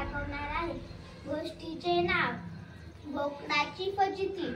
दाखवणार आहे. गोष्टीचे नाव बोकडाची फजिती.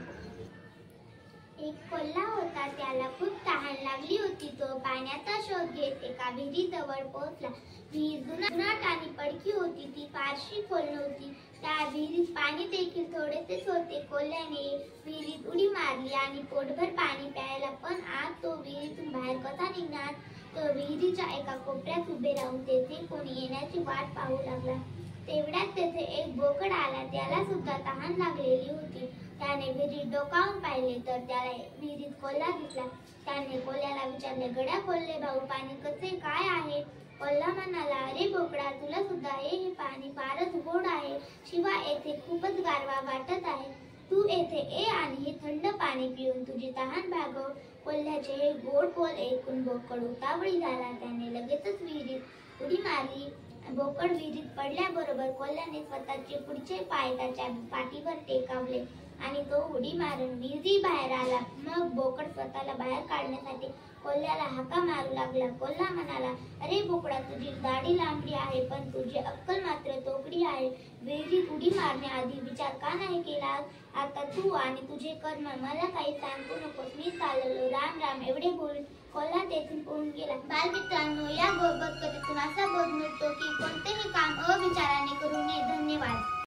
एक कोल्हा होता, त्याला खूप तहान लागली होती. तो पाण्याचा शोध घेत एका विहिरीजवळ पोहोचला. विहीर जुनाट आणि पडकी होती. ती फारशी खोल नव्हती. त्या विहिरीत पाणी देखील थोडेसेच होते. कोल्ह्याने विहिरीत उडी मारली आणि पोटभर पाणी प्यायला, पण आज तो विहिरीतून बाहेर कसा निघणार? तो विहिरीच्या एका कोपऱ्यात उभे राहून तेथे कोणी येण्याची वाट पाहू लागला. तेवढ्यात तेथे एक बोकड आला. त्याला सुद्धा तहान लागलेली होती. त्याने विहिरीत डोकावून पाहिले तर त्याला विहिरीत कोल्हा दिसला. त्याने कोल्ह्याला विचारले, गड्या कोल्हे भाऊ, पाणी कसे काय आहे? कोल्हा म्हणाला, अरे बोकडा, तुला सुद्धा हे पाणी फारच गोड आहे. शिवाय येथे खूपच गारवा वाटत आहे. तू येथे ये आणि हे थंड पाणी पिऊन तुझी तहान भागव. कोल्ह्याचे हे गोड बोल ऐकून बोकड उतावळी झाला. त्याने लगेचच विहिरीत उडी मारली. बोकड विहिरीत पडल्याबरोबर कोल्ह्याने स्वतःचे पुढचे पाय त्याच्या पाठीवर टेकावले आणि तो उडी मारून विहिरी बाहेर आला. मग बोकड स्वतःला बाहेर काढण्यासाठी कोल्ह्याला हाका मारू लागला. कोल्हा म्हणाला, अरे बोकडा, तुझी दाढी लांबडी आहे, पण तुझी अक्कल मात्र तोकडी आहे. विहिरीत उडी मारण्याआधी विचार का नाही केला? आता तू आणि तुझे कर्म मला काही सांगू नकोस. मी चाललो. राम राम. एवढे बोलून कोल्हा तेथून पळून गेला. बालमित्रांनो, या बोधकथेतून असा बोध मिळतो की कोणतेही काम अविचाराने करू नये. धन्यवाद.